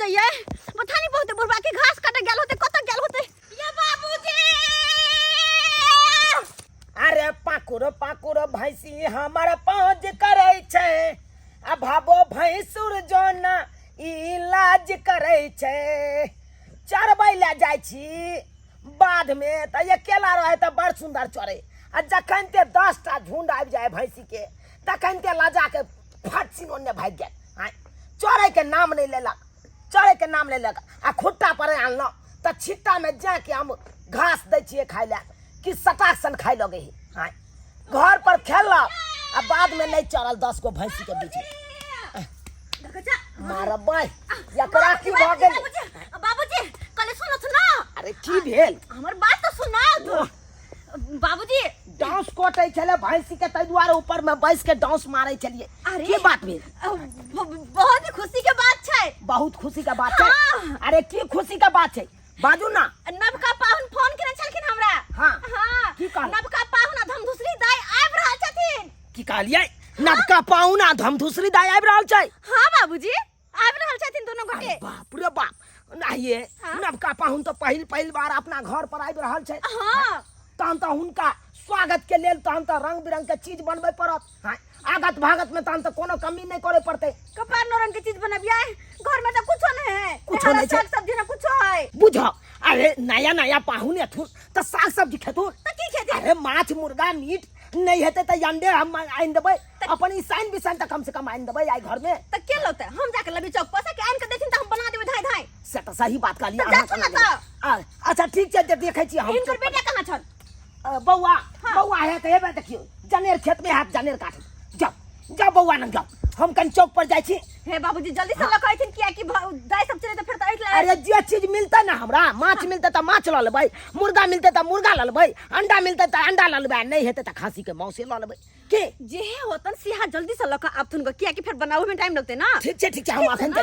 ये पता नहीं बहुत बुरबा के घास काटे गेल होते कत गेल होते ये बाबूजी। अरे पाकुर भैंसी हमार पहुँच करे छे आ भाबो भैंसुर जोन इलाज करे छे चरबै ले जाय छी बाध में त अकेला रहे त बड़ सुंदर चरे आ जखन ते 10टा झुंड आबि जाए भैंसी के तखन ते लजा के फट सिनोने भाग गेल। चरे के नाम नहीं लेलक आ खुट्टा पर आनल त छिट्टा में जाके हम घास दै छिए खाय ले कि सटाक सन खाय लगे ही घर पर खेलक आ बाद में नहीं चरल 10 गो भैंसी के बीच में मारबै एकरा की भ गेल बाबूजी कल सुनत ना। अरे की भेल हमर बात तो सुना दो बाबूजी। डांस कोटे छले भैंसी के तै द्वारे ऊपर में बैस के डांस मारे छलिए की बात भेल? बहुत ही खुशी के बात छै। बहुत खुशी का बात है। अरे की खुशी का बात है बाजू ना। नवका पाहुन फोन केने छलखिन हमरा। हां की कहल? नवका पाहुन धमधुसरी दाई आबि रहल छथिन। की कहलिए? नवका पाहुन धमधुसरी दाई आबि रहल छै? हां बाबूजी आबि रहल छथिन दोनों गोटे। बाप रे बाप नहीं नवका पाहुन तो पहिल बार अपना घर पर आबि रहल छै। हां तहन तो हुनका स्वागत के लेल तहन तो रंग बिरंग के चीज बनबे पड़त। आगत भागत में तहन तो कोनो कमी नहीं करे पड़ते। कपार नो रंग के चीज बनबिया घर में तो कुछो नहीं है। कुछो नहीं साग सब्जी ना कुछो है। बुझो अरे नया पाहुन एथुन तो साग सब्जी खेथुन त की खेती? अरे माछ मुर्गा मीट नहीं हेते तो अंडे हम आइन देबै अपन ईसाइन बिसाइन तो कम से कम आइन देबै आई घर में। त के लौते हम जाके लबी चौक पर से के आइन के देखिन त हम बना देबै धाय धाय। से तो सही बात कहलिए अहाँ। अच्छा ठीक छै देखे छी हम। इनकर बेटा कहां छन? बौआ है तो हेबे देखियो जनेर खेत में हाथ जनेर काट जाओ बौआ न जाओ हम कन चौक पर जाय छी। हे बाबूजी जल्दी से ल कहथिन किया कि दाई सब चले त फिर त आइट ले। अरे जे चीज मिलता ना हमरा माछ मिलते त माछ ल लेबै मुर्गा मिलते त मुर्गा ल लेबै अंडा मिलते त अंडा ल लेबै नहीं हेते त खस्सी के मांस ल लेबै के जे होतन सिहा जल्दी से ल क अब तुनको किया कि फिर बनावे में टाइम लगते ना। ठीक छै हम अखन ते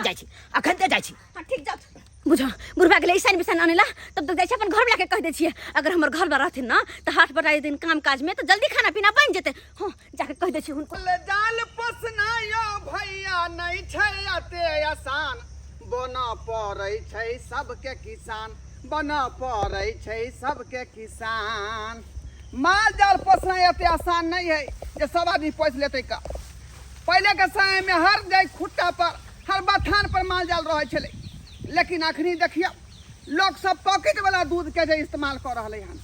जाय छी। हां ठीक जाओ बुझो बुढ़वा के ईसान बिसान आनेला तब तक जाय छी अपन घर में लाके कह दे छिए अगर हमर घर में रहथिन ना त हाट बटाई दिन काम काज में तो जल्दी खाना पीना बन जेते। हां जाके कह दे छी हुनको जाल पोसना यो भैया नहीं छै अते आसान बना पड़ै छै सबके किसान बना पड़ै छै सबके किसान। माल जाल पोसना अते आसान नहीं है जे सब आदमी पोस लेते का। पहले के समय में हर जाय खुट्टा पर हर बथान पर माल जाल रहे छले लेकिन अखनी देखिए लोग सब पॉकेट वाला दूध के जे इस्तेमाल कर रहले हन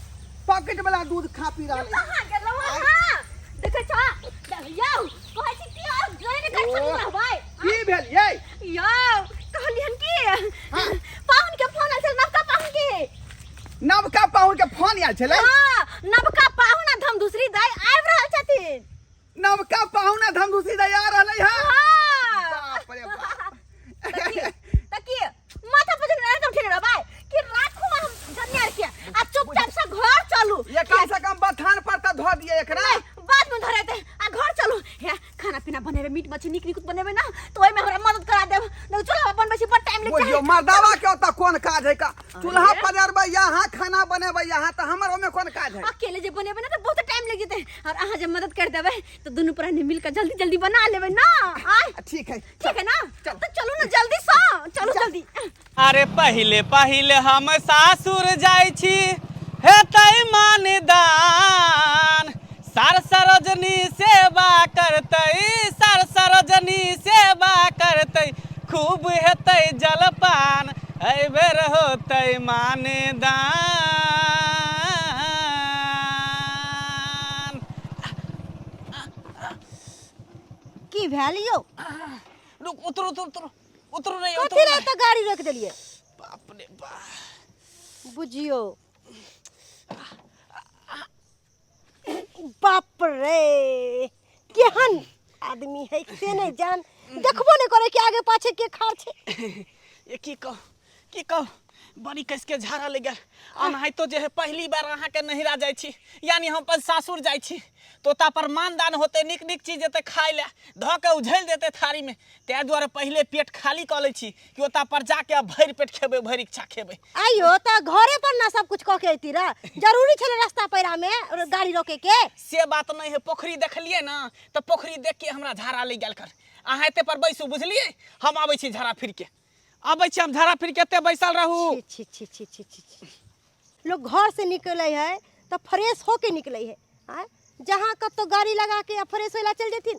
पॉकेट वाला दूध खा पी रहले। कहां गेलौ? हां देखे छ यौ कहै छी कि और गने कर सकना भाई की भेल ये यौ कहलियन कि पाहुन के फोन आयल नवका पाहुन के। नवका पाहुन के फोन आयल छले? हां नवका पाहुन धमधुसरी दाई आबि रहल छथिन। नवका पाहुन धमधुसरी दाई आ रहले हन? हां बाप रे बाप तकी माथा पर जने एकदम ठेने भाई कि राखू हम जनियार के आ चुपचाप से घर चलू। ये कम से कम बथान पर त धो दिए एकरा बाद में धरेते आ घर चलू हे खाना पीना बनेबे मीट मछली निक बनेबे ना तो ओइ में हमरा मदद करा देब न चूल्हा बनबे छी पर टाइम लगे। बुझियो मर्दावा के ओता कोन काज है का चूल्हा पजरबे यहाँ खाना बनेबे यहाँ त हमर ओमे कोन काज है? अकेले जे बनेबे ना तो बहुत टाइम लग जेते और अहाँ जे मदद कर देबे तो दोनों प्राणी मिलकर जल्दी जल्दी बना लेबे ना। ठीक है ना तो चलो ना जल्दी से चलो जल्दी। अरे पहिले हम सासुर जाय छी हेतै मानदान सर सरोजनी सेवा करतै खूब हेतै जलपान एहि बेर होतै मानदान। की भेल यौ? रुक उतरू नहीं कथि ले त गाड़ी रोक देलिए? बाप रे बाप बुझियो बाप रे केहन आदमी है से नहीं जान देखबो नहीं करे कि आगे पाछे के खाड़ छे। ये की कहो बड़ी कस के झाड़ा ले गया अनाही तो जे है पहली बार अहाँ के नहिरा जाय छी यानी हम अपन सासुर जाय छी तोता पर मानदान होते निक निक चीज देते खाय ले ध के उझल देते थारी में ते द्वारे पहले पेट खाली क ले छी कि ओता पर जाके अब भरि पेट खेबे भरि इच्छा खेबे। आइयो त घरे पर ना सब कुछ क के आइती रा जरूरी छले रास्ता पैरा में गाड़ी रोके के से बात नहीं है। पोखरी देखलिए ना तो पोखरी देख के हमरा झाड़ा ले गेल कर अहाँ एते पर बैसू बुझलिए हम आबै छी झाड़ा फिर के अब हम झाड़ा फिर केते बैसल रहू। छी छी छी छी छी छी। लोग घर से निकले है तो फ्रेश होके निकले है। आय जहाँ कब तो गाड़ी लगा के फ्रेश होला चल जेथिन।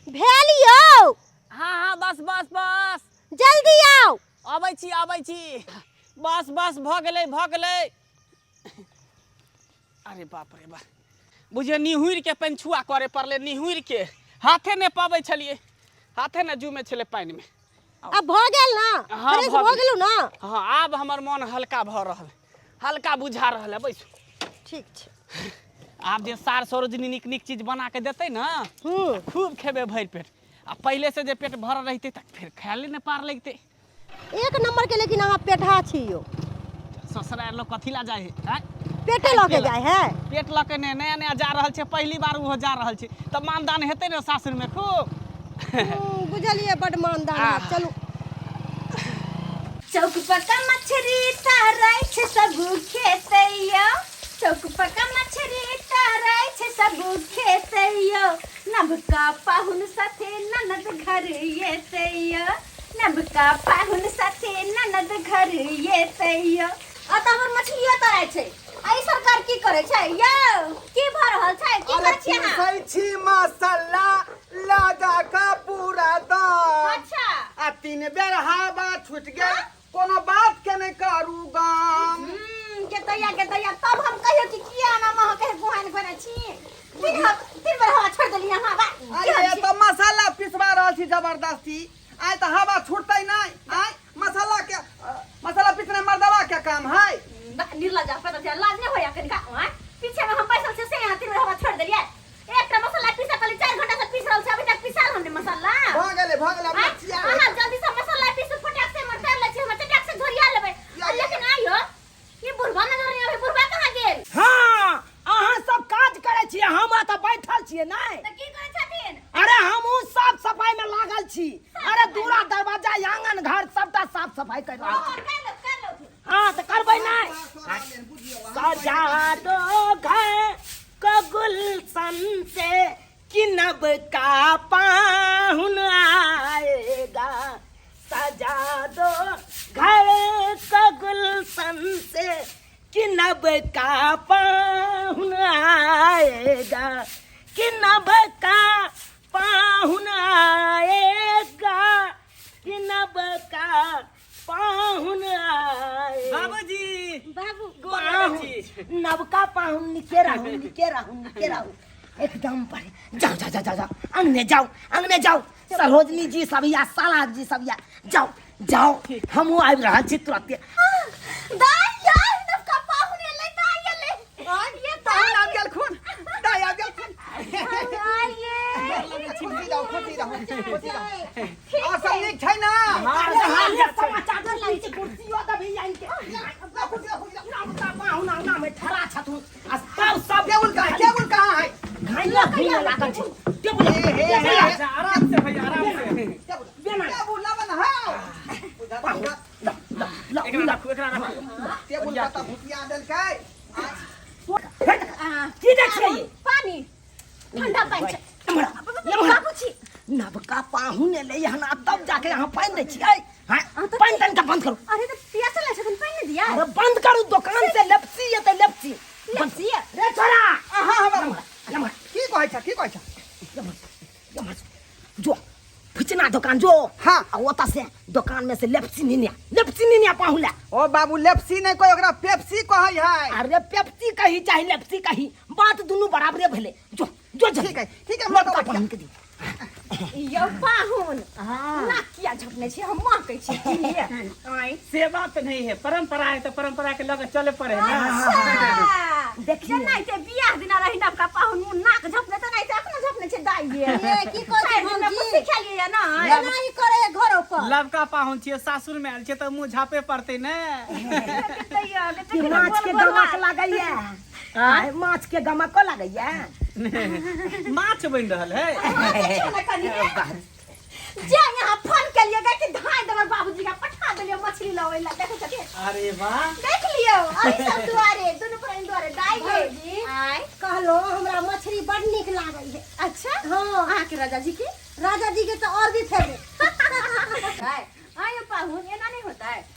भेलियो हाँ हाँ बस बस बस जल्दी आओ। आबै छी बस बस भ गेलै। अरे बाप रे बाप बुझे निहुर के पानि छुआ करे पड़ले। निहुर के हाथे ने पाबै छलिए। हाथे ने जू में छले पानि में। अब भ गेल ना हाँ, फ्रेश भ भ गेल। गेलू ना। हाँ आब हमर मन हल्का भ रहल। हल्का बुझा रहल है। बैसू ठीक छै। आब जे सार सरोजनी निक निक चीज बना के देते ना खूब खेबे भरि पेट। आ पहले से जे पेट भरल रहते तक फिर खायले ने पार लगते। एक नंबर के लेकिन अहाँ पेठा छियो। ससुराल लोग कथी ला जाए है? पेटे लगे जाए है। पेट लके ने नया नया जा रहल छे। पहली बार वो जा रहल छे त मानदान हेते ने सासुर में खूब। बुझलिए बड़ मानदान है। चलू चौक पका मछरी ताराई छे सबू खेतैयो। चौक पका मछरी ताराई छे सबू खेतैयो। नबका पाहुन साथे ननद घर येतैयो। नबका पाहुन साथे ननद घर येतैयो। आ त हमर मछलियो ताराई छे। आई सरकार की करे छे यौ? की भ रहल छे? की करे छी अहाँ? पीसै छी मसाला लगा का पूरा दाम। अच्छा आ 3 बेर हवा छूट गेल कोनो बात के नहीं करू गाम। के दैया तब हम कहियो कि किया ना मह कहे गुहान करे छी। तीन बार हवा छोड़ देली अहाँ बा। आय तो मसाला पिसवा रहल छी जबरदस्ती। आय तो हवा छूटतै नहीं। आय मसाला पिसने मर्दवा के काम है। निर्लज पता चला लाज नहीं होया कनिका। पीछे में हम पैसा से यहाँ 3 बार हवा छोड़ देलिए। एकटा मसाला पीसा कल 4 घंटा से पीस रहल छै। अभी तक पिसाल हमने मसाला भ गेले मछिया। अहाँ जल्दी से मसाला पीस फटाक से मर कर ले छी। हम चटाक से झोरिया लेबै। लेकिन आइयो ये बुढ़वा नजर नहीं आवे। बुढ़वा कहां गेल? हाँ अहाँ सब काज करे छिए। हम त बैठल छिए नहीं। त की करे छथिन? अरे हमहू साफ सफाई में लागल छी। अरे दूरा दरवाजा आंगन घर सबटा साफ सफाई कर रहल छी। कर लो हाँ तो करबै नहीं। सजा दो घर को गुलशन से कि नब का पाहुन आएगा। सजा दो घर को गुलशन से कि नब का पाहुन आएगा। कि नब का पाहुन आएगा। कि नब का पाहुन आएगा। बाबूजी बाबू नवका पाहुन निके रहूं एकदम पर। जाओ अंगने जाओ। सरोजनी जी सब या साला जी सब या जाओ हमहू आबि रहल छी तुरंत। दाई यार नवका पाहुन ले दाई ले। ये दाई आ गेल खून। आइए खुशी रहो। और सब नीक छै ना? हां समाचार दे लै छी। कुर्सियो त भी आइन के नवका पाहुन अंगना में ठहरा छथुन। आ सब टेबुल कहाँ है? घाइला घुमे लागल छी। टेबुल आराम से भैया आराम से। टेबुल लबन हाउ। एकरा रखू टेबुल का त भुतिया देलकै। की देख छियै ये? पानी ठंडा पानी छै। बाबूजी नवका पाहुन एलै हन तब जाके यहाँ पानि दै छियै। पानि तनिका बंद करू। अरे तो पिया चला छथिन पानी दिया। अरे बंद करू दुकान से लेप्सी एतै लेप्सी। रे छोरा लम्बा की कहै छ? जो फुचना दुकान जो। हाँ। आ ओता से दुकान में से लेप्सी निनिया पाहुन ला। ओ बाबू लेप्सी नहीं कोई ओकरा पेप्सी कहै है। अरे पेप्सी कही चाहे लेप्सी कही बात दोनों बराबरे भेले। जो ठीक है नवका पाहुन के दी। यो पाहुन ना किया झपने छी। हम मां कहै छी। सेवा तो नहीं है परंपरा है तो परंपरा के लगे चले पड़े ना। देखिए नहीं ते बियाह दिना रही नवका पाहुन मुंह नाक झपने त नहीं ते अखनो झपने छै दाई ये की कहै छी हम जी खेलिए ना। नहीं करे घरों पर। लवका पाहुन छिए सासुर में आयल छे तो मुंह झापे पड़ते ने। माछ के गमक लागैया। माछ के गमक लागैया। माछ बन रहल है। जे यहाँ फोन के लिए गए कि धाय देवर बाबूजी का पठा देलियो मछली लावे ला। देखो छथिन। अरे वाह देख लियो अभी सब दुआरे दोनों पर दुआरे दाई गे। आय कहलो हमरा मछली बड़ निक लागल है। अच्छा हां अहाँ के राजा जी के तो और भी फेवरेट। आय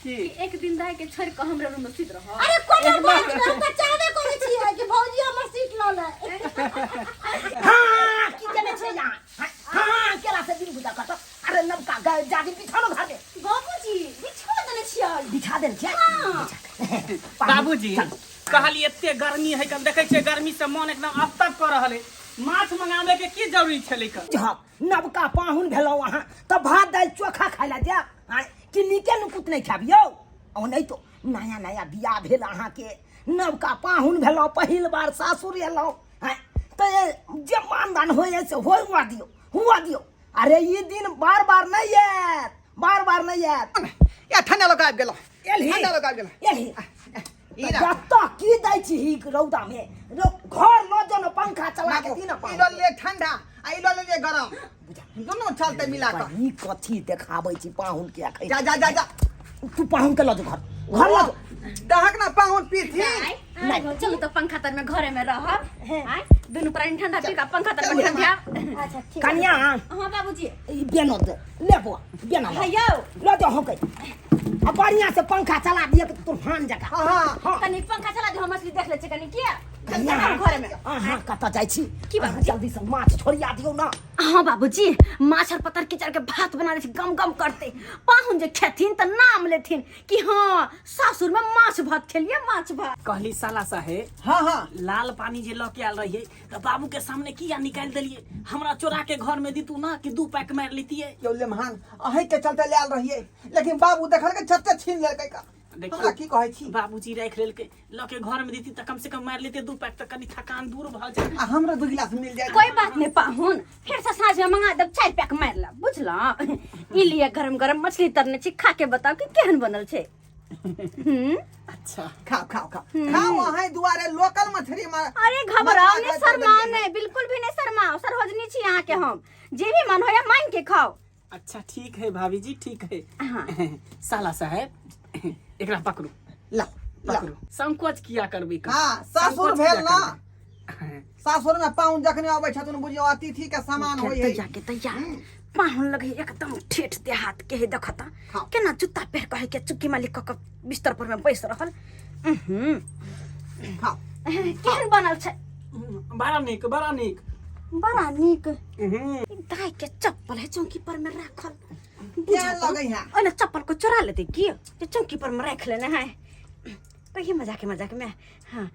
की एक दिन दाई के छोड़ के हमरा रूम में सुत रह। अरे कोनो बात नहीं त चाहबे करै छी कि भौजी हमर सीट ल ले। हाँ की जने छे यहाँ हाँ केला से दिन गुजा करत अरे नबका जादी बिछानो घर में बाबूजी बिछा देने छियै। बिछा देन छे बाबूजी कहली एते गर्मी है कल देखे छे गर्मी से मन एकदम अस्तक कर रहल है माछ मंगावे के की जरूरी छे लेकर जब नबका पाहुन भेलो वहां त भात दाल चोखा खाइला जा कि नीके नुकुत नहीं खाबियो और नहीं तो नया नया बियाह भेल अहाँ के नबका पाहुन भेलो पहिल बार सासुर एलो तो ये जे मानदान होए से हुआ दियो अरे ये दिन बार बार नहीं आयत या ठंडा लोग आबि गेलो एलही ठंडा लोग आबि गेलो एलही जत्ता की दै छी ही रौदा में घर न जनो पंखा चला के दिन ई लो ले ठंडा आ ई लो ले गरम दोनों चलते मिला कर ई कथी देखाबै छी पाहुन के आखै जा जा जा जा तू पाहुन के ल जो घर ल जो दहक ना पाहुन पीथी नहीं चलो तो पंखा तर में घरे में रह। आय दुनु प्राणी ठंडा पी का पंखा तर में ठंडा। अच्छा ठीक कन्या हां बाबूजी ई बेनो दे लेबो बेनो भैया ल जो होकै अब बढ़िया से पंखा चला दिए कि तूफान जका हां कनी पंखा चला दे हम मछली देख ले छ कनी किया कन्या घरे में। हां कत जाय छी की बात जल्दी से माछ छोड़िया दियो ना हाँ बाबूजी माछ और पतर किचड़ के भात बना दे गम गम करते पाहुन जे खेथिन त नाम लेथिन कि हाँ सासुर में माछ भात खेलिए माछ भात। कहली साला साहेब हां हां लाल पानी जे लके आल रहिए तो बाबू के सामने किया निकाल दिलिए हमरा चोरा के घर में दीतू ना कि 2 पैक मार लेतिए यो ले महान अहे के चलते ले आल रहिए लेकिन बाबू देखल के छत्ते छीन लेलकै का देखियो की कहै छी बाबूजी राख लेल के लके घर में दीती त कम से कम मार लेते 2 पैक त कनी थकान दूर भ जाए आ हमरा 2 गिलास मिल जाए कोई बात नहीं पाहुन फिर से साँझ में मंगा दब 4 पैक मार ला बुझला ई लिए गरम गरम मछली तरने छी खा के बताओ कि केहन बनल छे। अच्छा खाओ अहे दुआरे लोकल मछली मार अरे घबराओ नहीं शर्माओ नहीं बिल्कुल भी नहीं शर्माओ सरहोजनी छी यहाँ के हम जे भी मन होया मांग के खाओ। अच्छा ठीक है भाभी जी ठीक है। हाँ। साला साहेब एकरा पकड़ू ला पकड़ू संकोच किया करबी हां सासुर भेल ना सासुर में पाहुन जखने आबै छथुन बुझियो अतिथि के समान होय है जाके तैयार पाहुन लगे एकदम ठेठ देहात के है देखता हाँ। केना जूता पहन के है के चुक्की मालिक क बिस्तर पर में बैस रहल। खाओ केहन बनल छै बड़ा नीक बड़ा नीक दाई के चप्पल है चौकी पर में रखल क्या लगे है ओने चप्पल को चुरा लेते की जे चौकी पर में रख लेना है कहिए मजाक में। हाँ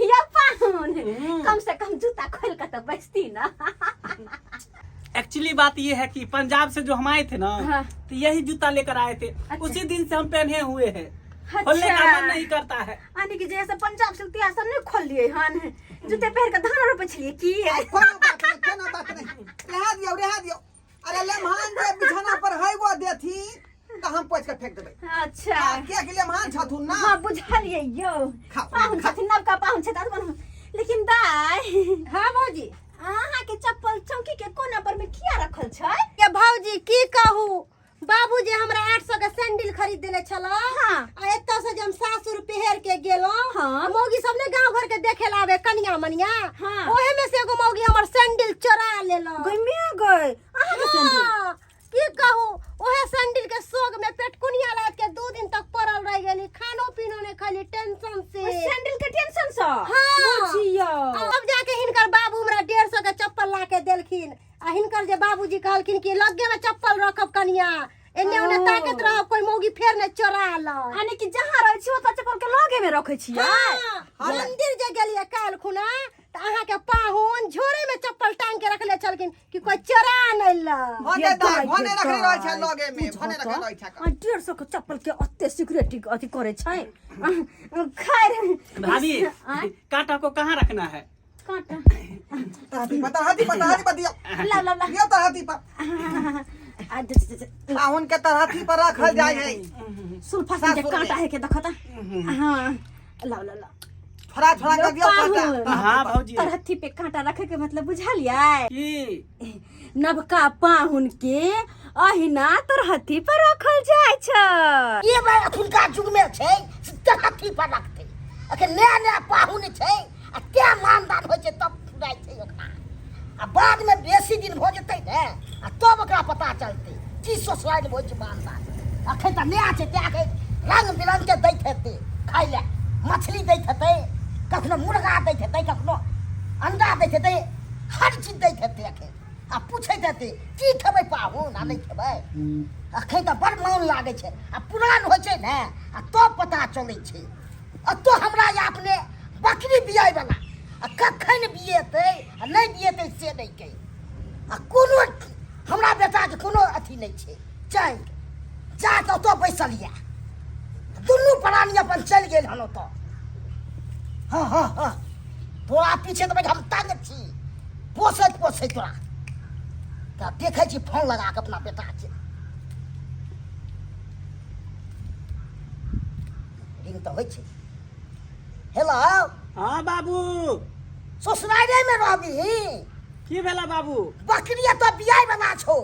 या पाहुन कम से कम जूता खोल कर तो बचती ना। एक्चुअली बात ये है कि पंजाब से जो हम आए थे ना हाँ। तो यही जूता लेकर आए थे। अच्छा। उसी दिन से हम पहने हुए हैं अच्छा। खोलने का मन नहीं करता है। आने की जैसे पंजाब से इतिहास नहीं खोल लिए हन जूते पहन के धान रोपे छलिए की कोनो बात नहीं रहा दियो अरे ले महान जे बिछाना पर है वो देथी त हम पोछ के फेंक देबै। अच्छा के के ले महान छथुन ना हां बुझलिए यो खाओ, पाहुन खाओ। छथिन नवका पाहुन छै त लेकिन दाई हाँ भौजी अहाँ के चप्पल चौकी के कोना पर में किया रखल छै। ये भौजी की कहू बाबूजी हमरा 800 के सैंडल खरीद देले छला हाँ। आ एत से जे हम सासुर पहर के गेलो हाँ। मौगी सब ने गांव घर के देखे लावे कनिया मनिया हाँ। ओहे में से एगो मौगी हमर सैंडल चोरा लेलो गइमे गई अहाँ के सैंडल हाँ, की कहू ओहे सैंडल के सोग में पेटकुनिया लाग के 2 दिन तक पड़ल रह गेली खानो पीनो ने खाली टेंशन से सैंडल के टेंशन से हाँ। बुझियो अब जाके हिनकर बाबू हमरा 150 के चप्पल ला के देलखिन आ हिनकर जे बाबूजी कहलखिन कि लगे में चप्पल रखब कनिया एने ओने ताकत रहब कोई मौगी फेर ने चोरा ल यानी कि जहाँ रहै छी ओतऽ चप्पल के लगे में रखै छियै। हाँ, मंदिर जे गेलिए काल खुना त अहाँ के पाहुन झोरे में चप्पल टांग के रखले छलखिन कि कोई चोरा नै ल भने रखले रहै छै लगे में भने रखले रहै छै 150 के चप्पल के अत्ते सिक्योरिटी अथी करे छै खैर भाभी कांटा को कहाँ रखना है? कांटा हाथी पर दियो ला ला ला दियो त हाथी पर पाहुन के त हाथी पर रखल जाय है सुल्फा से कांटा है के देखता। हां ला ला ला थोड़ा कर दियो कांटा। हाँ भाजी तरहथी पे कांटा रखे के मतलब बुझलियै की नवका पाहुन के अहिना तरहथी पर रखल जाय छै। ये भाई अखुनका युग में छै तरहथी पर रखते अखन नया पाहुन छै आ क्या मानदान होइ छै तब फुराय छै ओकरा आ बाद में बेसी दिन भ जेतै ने आ तब ओकरा पता चलतै की सोसाइटी होइ छै मानदान अखन त नया छै त्या के रंग बिरंग के दैत हेतै खाइ ले मछली दैत हेतै कखनो मुर्गा दैत हेतै कखनो अंडा दैत हेतै हर चीज दैत हेतै अखन आ पूछैत हेतै की खेबै पाहुन आ नहि खेबै अखन त बड़ मोन लागै छै आ पुरान होइ छै ने आ तब पता चलै छै आ तो हमरा या अपने बकरी बियाइ वाला आ कखन बियेतै आ नहि बियेतै से नहि कहि आ कोनो हमरा बेटाके कोनो अथी नहि छै चल जा तऽ ओतऽ बैसल यऽ दुनू प्राणी अपन चलि गेल हन ओतऽ हाँ हाँ हाँ तोरा पीछे तऽ हम तंग छी पोसैत पोसैत तोरा तऽ देखै छी फोन लगा कऽ अपना बेटाके रिंग तऽ होइ छै हेलो हाँ बाबू ससुरारिएमे रहबी की भेला बाबू बकरिया तो बियाह बना छो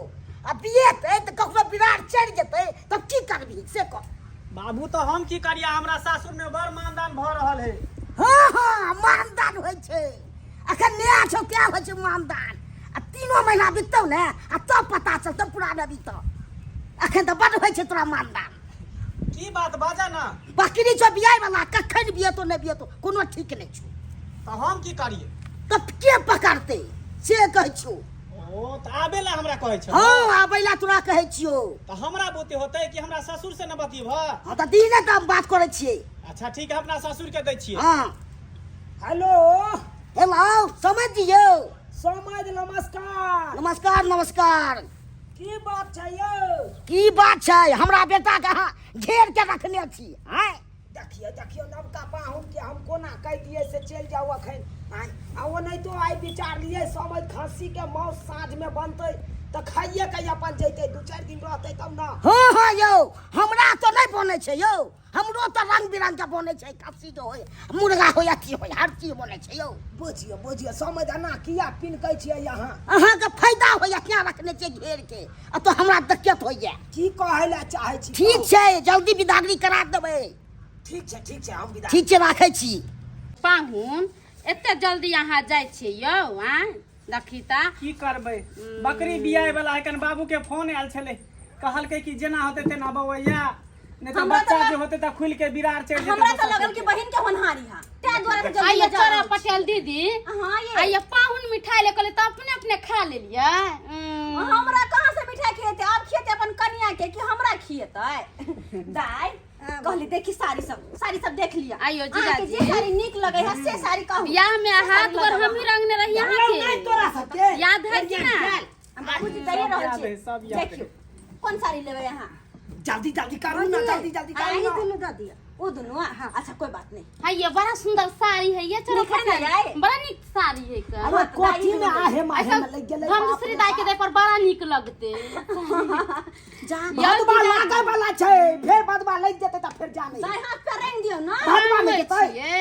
आ बियेतै तऽ कखनो बिरार चढ़ि जेतै तब की करबी से कह बाबू तो हम की करिया हमरा सासुर में बड़ मानदान भ रहल है हाँ हाँ मानदान होइ छै अखन नया छौ क्या होइ छै मानदान आ 3 महीना बीततौ ने आ तब पता चलतौ पूरा नबी तो अखन तऽ बड़ होइ छै तोरा मानदान की बात बाजा ना बकरी छौ बियाह वाला कखन बियेतो नहि बियेतो कोनो ठीक नहि छौ तो हम की करिए तब के पकड़तै से कहै छौ ओ तो आबे ला हमरा कहै छै हाँ आबै ला तोरा कहै छियौ तो हमरा बोते होतै कि हमरा ससुर से न बतियब हाँ तऽ दिने तऽ हम बात करै छियै अच्छा ठीक है अपना ससुर के दै छियै हाँ हेलो हेलो समझ दियौ समाज नमस्कार नमस्कार नमस्कार की बात छै यौ की बात छै हमरा बेटा के अहाँ घेर के रखने छी हैं देखिए देखिए नवका पाहुन के हम कोना कह दिए से चल जाओ अखन आ वो नहीं तो आई विचार लिए समझ खस्सी के मौस साँझ में बनते तो खाइए के अपन जैते 2-4 दिन रहते तब ना हाँ हाँ यौ हमरा तो नहीं बने छै यौ हमरो तो रंग बिरंग के बने छै खस्सी जो होय मुर्गा होय अथी होय हर चीज बने छै यौ बुझिए बुझिए समझ आना किया पिन कह छिए यहाँ अहाँ के फायदा होय क्या रखने छै घेर के आ तो हमरा दिक्कत होय की कहै ला चाहे छी ठीक छै जल्दी विदागरी करा देबै ठीक छै हम विदा ठीक छै राखै छी पाहुन एते जल्दी यहाँ जाइ छियै यौ आ देखी ता की करबै बकरी बियाह वाला है बाबू के फोन आयल छले कहलकै कि जेना होते तेना बवैया नहीं तो बच्चा जो होते त खुल के बिरार चढ़ जेते हमरा तो लगल कि बहन के होनहारी हा त्या द्वारा जल्दी आइए जा चलो पटेल दीदी हां ये आइए पाहुन मिठाई ले कहले तो अपने अपने खा लेलिए हमरा कहां से मिठाई खिएते अब खिएते अपन कन्या के कि हमरा खिएते दाई कहली देखी साड़ी सब देख लिया आइयो जीजा जीजाजी। जी साड़ी निक लगे है से साड़ी कहू बियाह में हाथ गोर हम ही रंगने रही यहाँ तोरा के सबके याद है कि ना बाबूजी दैए रहल याद छी है, सब याद है। देखियो कोन साड़ी लेबै यहाँ जल्दी जल्दी करू ना जल्दी जल्दी आई करू ना दुनु द दिया ओ दुनु हां अच्छा कोई बात नहीं है ये बड़ा सुंदर साड़ी है ये चलो निक है ना पटेल यार? बड़ा निक साड़ी है का अरे कोठी में आहे माहे ऐसा में लग गेलै हम दूसरी दाई के दे पर बड़ा निक लगते जा बदबा लागे वाला छै फेर बदबा लग जेते त फिर जाने दाई हाथ पे रेंग दियो ना बदबा में जेतै छिए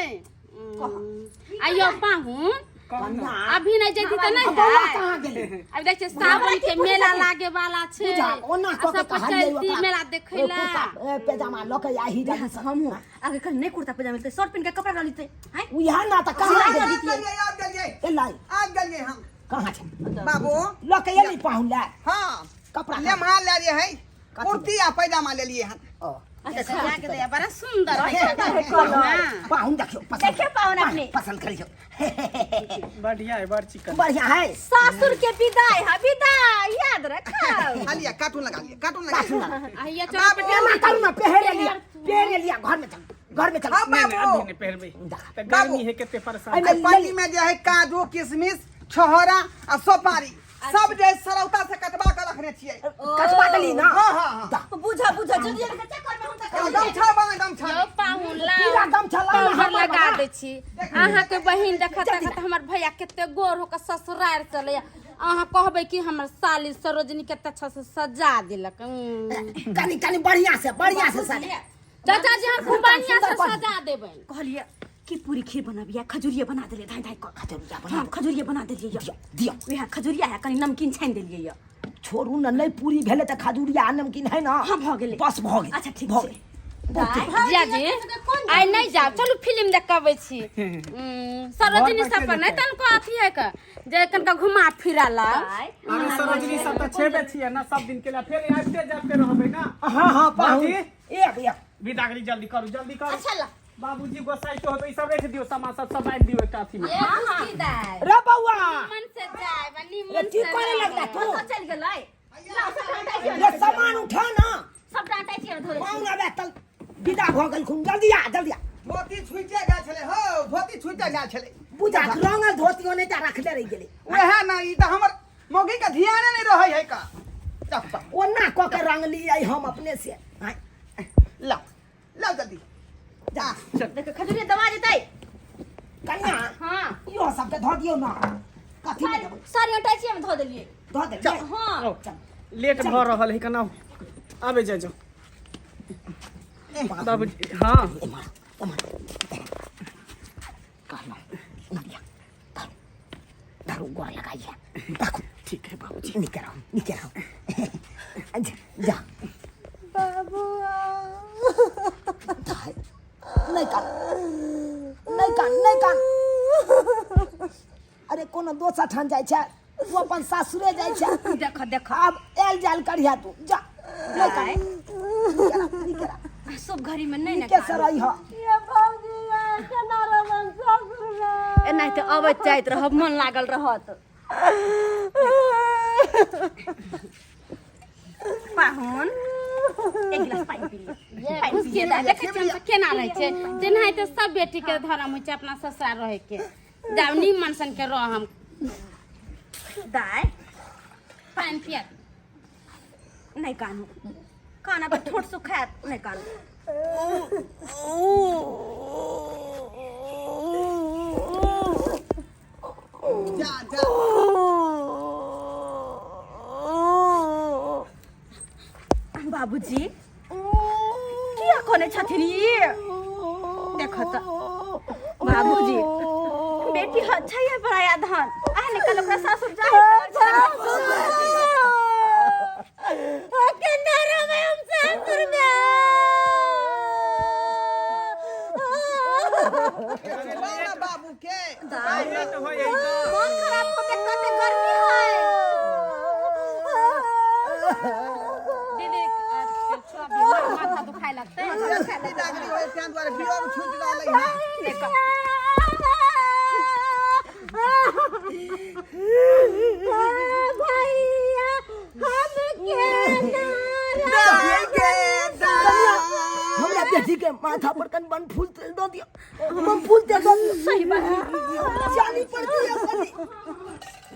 आइयो पाहुन कन्या अभी नहीं जेती तो नहीं बौआ है कहाँ गेलै अब देखिए सावन के मेला लागे वाला छे पूजा ओना आ क के सब कहलियै चलती मेला देखैला पैजामा ल के आही जा हमहू आगे कल नहीं कुर्ता पजामा मिलते शर्ट पहन के कपड़ा डाल लेते हैं उहा ना त कहाँ याद गेलै गेलिए याद गेलिए एलै आज गेलिए हम कहाँ छै बाबू ल के एली पाहुन ला हाँ कपड़ा लेमहा ले लिए है कुर्ती आ पैजामा ले लिए हैं अच्छा सजा के दे बड़ा सुंदर है कलर पाहुन देखियो देखिए पाहुन अपने। पसंद करियो बढ़िया है बड़ चिकन बढ़िया है सासुर के विदाई है विदाई याद रखो आ लिया कार्टून लगा लिए आइए चलो बाबू, पटेल ना कल में पहरे लिया घर में चल हाँ नहीं नहीं बाबू अभी नहीं पहरबै देखा। तो गर्मी है कितने परेशान अरे, पन्नी में जो है काजू किशमिश छोहरा और सुपारी सब जो है सरौता से कटवा कर रखने छिए कसबा देली ना हाँ हाँ हाँ दा बुझा जल्दी जल्दी के चक्कर में हम तक गमछा बना गमछा यो पाहुन पूरा ला गमछा ला पाउडर लगा दे छी अहाँ के बहिन देखत देखत हमर भैया केते गोर हो के ससुराल चले अहाँ कहबै कि हमर साली सरोजनी केते अच्छा से सजा देलक कनी कनी बढ़िया से साली चाचा जी हम खूब बढ़िया से सजा देबै कहलिए कि पूरी खीर बनाबिया खजूरिया बना देले धाय धाय खजूरिया बना हां खजूरिया बना देलिए दिया वह खजूरिया है कनी नमकीन छान देलिए या छोड़ू न नहीं पूरी भेले त खजूरिया नमकीन है ना हाँ, भ गेलै। बस भ गेलै अच्छा, ठीक भ छै। गेलै जिया जी आइ नहीं जाब चलू फिल्म देख के आबै छी सरोजिनी सब पर नहीं तनको अथी है का जे कनका घुमा फिरा ला अरे सरोजिनी सब तो छेबे छिए ना सब दिन के लिए फिर आते जाते रहबे ना। हाँ हाँ पाहुन बाबूजी एक विदागरी जल्दी करू जल्दी करू। अच्छा ला बाबूजी गोसाई तो होबे सब रख दियो सामान सब बांध दियो एक अथी में। हां दाई रे बउआ मन से जाय बनी रे मन की से करे लगला तू चल गेलै ला सब डांटा ये सामान उठा ना सब डांटा छिए धोरे पाहुन आबे तल विदा भ गेल खून जल्दी आ धोती छुइटे गेल छले हो धोती छुइटे गेल छले बुझा रंगल धोती ओने ता रखले रह गेले ओहे ना ई त हमर मौगी के ध्यान नहीं रहै है का चप्पा ओना क के रंग लियै हम अपने से हां ला ला जल्दी जा देख खजूरी दबा देतै कन्या हां यो सब के धो दियो ना कथी में देबै सारी हटाई छिए हम धो देलिए धो दे हां लेट भ रहल है कना आबे जा जो बाबूजी हां दारू गोर लगाइए देखो ठीक है बाबूजी निकल आओ जा बाबू नहीं कान अरे कोनो दोसर ठान जाय छै तू अपन सासुरे जाय छै देख अब एल जाल करिया तू जा निकल सब घड़ी में नहीं ना कैसे रही हो ये भौजी केना रहन ससुर एना त अबैत जाइत रहब मन लागल रहत पाहुन एक गिलास पानी पी ले पानी पी ले देख हम केना रहे छै तेनाहि त सब बेटी के धर्म होइ छै अपना ससुराल रहे के जाउ नी मनसन के रह हम दाई पानी पिया नहीं कानू खाना पर ठोट सुखात नहीं कानू जा जा बाबूजी किया कोने छथिन ये देखो त बाबूजी बेटी हछैया बड़ाया धन आने कल ओकरा सासुर जाए केना रहे हम सासुर में बोला बाबू के लेट हो यही तो मन खराब होके कते गर्मी है दीदी छोड़ा भी माथा दुखाए लगते विदागरी होए त्यान द्वारे बियर छुट रहलै है देखो भैया हम हमरा बेटी के माथा पर कन बन फूल तेल दो दियो हम फूल तेल दो सही बात जानी पड़ती है कनी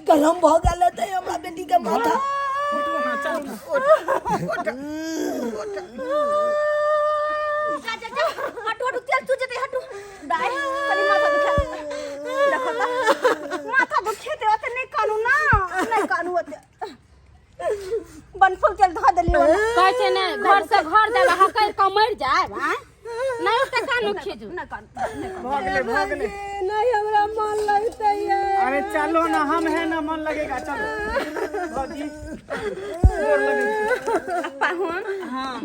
गरम भ गेल त हमरा बेटी के माथा हां चल जा हटू तेल तू जते हटू दाई कनी माथा दुखा देखो त माथा दुखे ते ओते नहीं कानू ना नहीं कानू ओते बनफुल तेल धो देलियो कहै छै ने घर से घर जाबा हकल कमर जाय हां नहीं ओते कानू खीजू ना कान भगले नहीं हमरा मन लगते है अरे चलो ना हम है ना मन लगेगा चलो बाबूजी गोर लगे पाहुन हां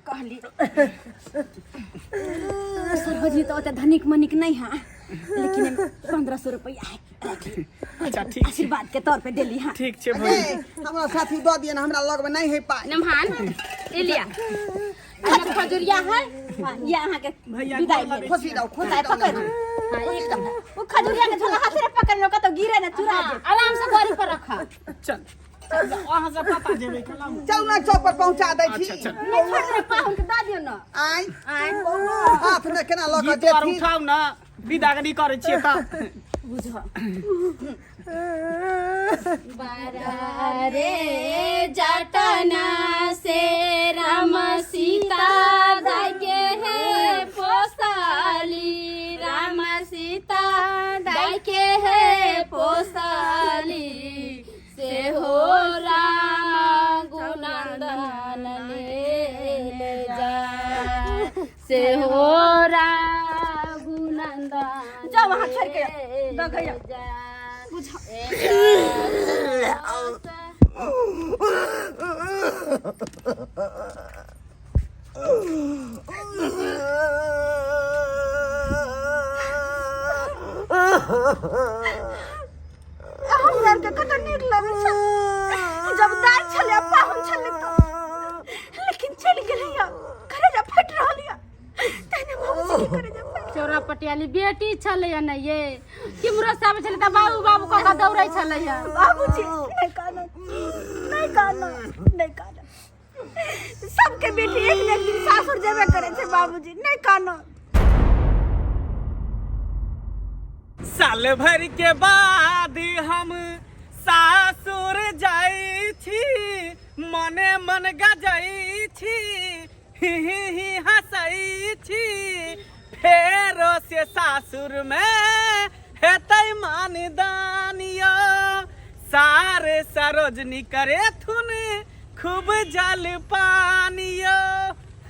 कहली सरहजी तो ओते धनिक मनिक नहीं है लेकिन 1500 रुपया है अच्छा ठीक छै आशीर्वाद के तौर पे देली हां ठीक छै भौजी हमरा साथी द दिए ना हमरा लगबे नहीं है पाई नमहान एलिया अरे खजुरिया है ये अहाँ के भैया विदाई गोर भेल खुशी दो खुशी दो पकड़ हां एकदम वो खजुरिया के झोला हाथ रे पकड़ लो तो गिरे ना चुरा दे आराम से गाड़ी पर रखा चल वहां से पता जेबे कलम चल ना चौक पर पहुंचा दै छी अच्छा चल नहीं छोड़ रे पाहुन के दा दियो ना आई आय हाथ में केना लग गीत और जेठी उठाउ ना विदागरी करे छिए त बुझ बारे जटना से राम सीता दागे है पोसाली राम सीता दागे है पोसाली से हो राम गुणनंदन ले जा से हो राम गुणनंदन जा वहां छोड़ के दगैया बुझ हमरा के कत नीक लगे छ जब दाई छले पाहुन छले तो, लेकिन चल गेलिया करे जा फट रहलिया तने बाबूजी के करे जा चोरा पटियाली बेटी छले या नहीं ये किमरो सब छले त बाबू बाबू का दौड़ै छले या बाबूजी नहीं काना नहीं काना नहीं काना सबके बेटी एक न एक दिन सासुर जेबे करे छे बाबूजी नहीं काना। साल भर के बाद हम सासुर जाई छी, मने मन गजाई छी, ही हंसई छी, फेरो से सासुर में हेतै मानदानियो, सारे सरोजनी करे थुन खूब जल पानियो।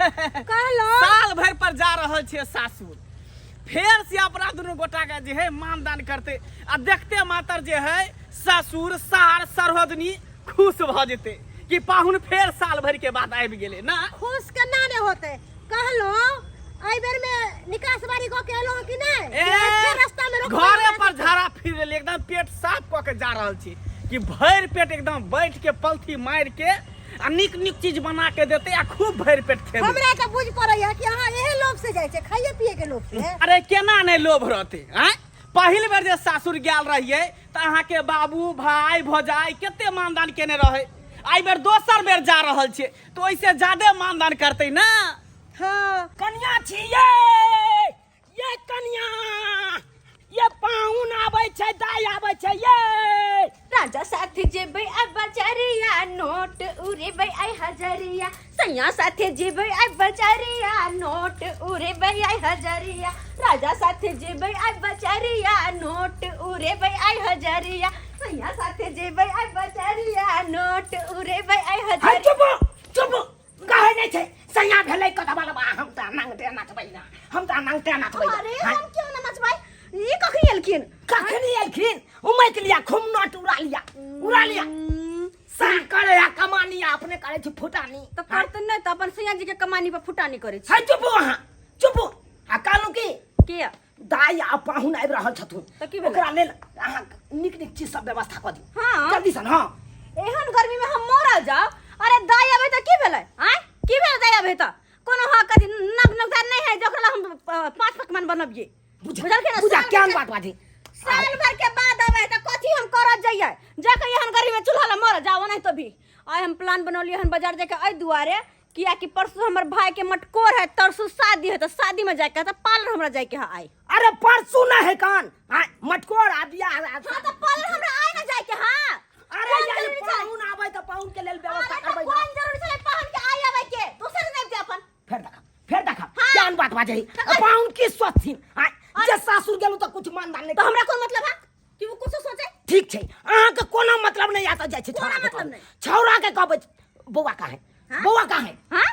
साल भर पर जा रहल छे सासुर, फेर से अपना दुनू गोटा के जे है मानदान करते आ देखते मातर जे है ससुर सार सरोजनी खुश भ जेते कि पाहुन फेर साल भर के बाद आबि गेले ना। खुश केना ने होते कहलो आई बेर में निकास बारी को केलो कि नहीं रास्ता में घरे पर झाड़ा फिर ले एकदम पेट साफ क के जा रहल छी कि भर पेट एकदम बैठ के पलथी मार के आ निक निक चीज बना के देते आ खूब भर पेट खेबे। हमरा के बुझ पड़ैया कि अहाँ एहे लोभ से जाय छै खाइए पिए के लोभ से। अरे केना नहीं लोभ रहते हैं। पहिल बेर जे सासुर गेल रहिए त अहाँ के बाबू भाई भौजाई केते मानदान केने रहे, आई बेर दोसर बेर जा रहल छे तो ओइसे ज्यादा मानदान करते ना। हां कन्या छिए ये कन्या, ये पाहुन आबै छै दाई आबै छै ये राजा साथे जेबै आई बजारिया नोट उड़ेबै आई हजारिया, सैया साथे जेबै आई बजारिया नोट उड़ेबै आई हजारिया, राजा साथे जेबै आई बजारिया नोट उड़ेबै आई हजारिया, सैया साथे जेबै आई बजारिया नोट उड़ेबै आई हजारिया। चुप चुप काहे नहीं छै सैया भेलै कथा वाला हम त नांगते नाचबै ना, हम त नांगते नाचबै। अरे हम क्यों ना नाचबै, ई कखनी एलखिन कखनी एलखिन उमैक लिया खूब नोट उड़ा लिया सा करे या कमानी अपने करे छी फुटानी तो करते नहीं तो अपन सैया जी के कमानी पर फुटानी करे छी। है चुप वहां चुप आ कालू की के दाई आ पाहुन आबि रहल छथुन त की भेलै? ओकरा लेल अहाँ निक निक चीज सब व्यवस्था क दी। हाँ। जल्दी सन हां एहन गर्मी में हम मर जाओ। अरे दाई आबे त की भेलै आय की भेलै दाई आबे त कोनो हा कदी नगनगदार नहीं है जकरा हम 5 पकवान बनबिए बुझल के ना। बुझा क्या बात बाजी साल भर के बाद आवे त कथी हम करत जाइए जाके एहन गर्मी में चूल्हा ला मर जाओ नहीं तो भी। आय हम प्लान बनौलिए हन बाजार जाके आई दुआरे किया कि परसों हमर भाई के मटकोर है, तरसों शादी है तो शादी में जाके त पार्लर हमरा जाके है आई। अरे परसू ना है कान मटकोर आ दिया हां त पार्लर हमरा आए ना जाके हां। अरे यार पाहुन आबै त पाहुन के लेल व्यवस्था करबै ना। कौन जरूरी छले पाहुन के आई आवे के दूसरे दिन के अपन फिर देखा क्या बात बाजे पाहुन की सोचथिन जे सासुर गेलु त कुछ मानदान नहीं तो हमरा कोन मतलब है कि वो कुछ सोचे। ठीक छै अहाँ के कोनो मतलब नहीं आता जाय छै छौरा के मतलब नहीं। छौरा के कहबै बौआ का है बौआ का है हां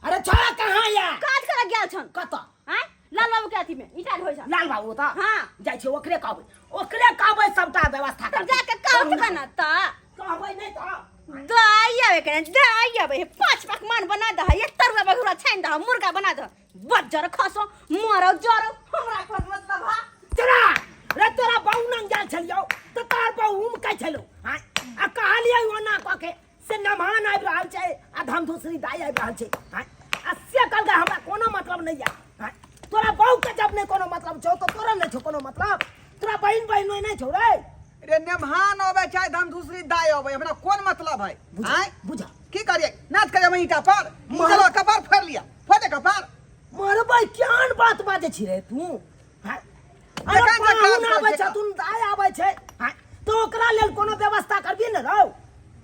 अरे छौरा कहां या काज कर गेल छन कत हैं लाल बाबू के अथी में ईटा होय छ लाल बाबू त हाँ। जाय छै ओकरे कहबै सबटा व्यवस्था तो कर जाके काम बना त कहबै नहीं त दाई आवे के दाई आवे 5 पकवान बना द एक तरुआ बघुरा छान द मुर्गा बना द बज्जर खसो मरो जरो हमरा कोन मतलब हा तेरा रे तोरा बहु नंग जाल छलियो त तार बहु कह छलो आ कहलियै ओना क के से नमान आबि रहल छै आ धमधुसरी दाई आबि रहल छै आ से कल के हमरा कोनो मतलब नहीं है। तोरा बहु के जब नहीं कोनो मतलब छौ तो तोरा नहीं छौ कोनो मतलब, तोरा बहन नहीं छौ रे। रे नेमहान होवे चाहे धम दूसरी दाई होवे हमरा कोन मतलब है। आय बुझा की करिए नाच करे मैं ईटा पर चलो कपार फेर लिया फोटे कपार मरबै क्यान बात बाजे छी रे तू अरे देखा जा पाहुन काज आबै कर छ तू दाई आबै छै तो ओकरा लेल कोनो व्यवस्था करबी न रौ।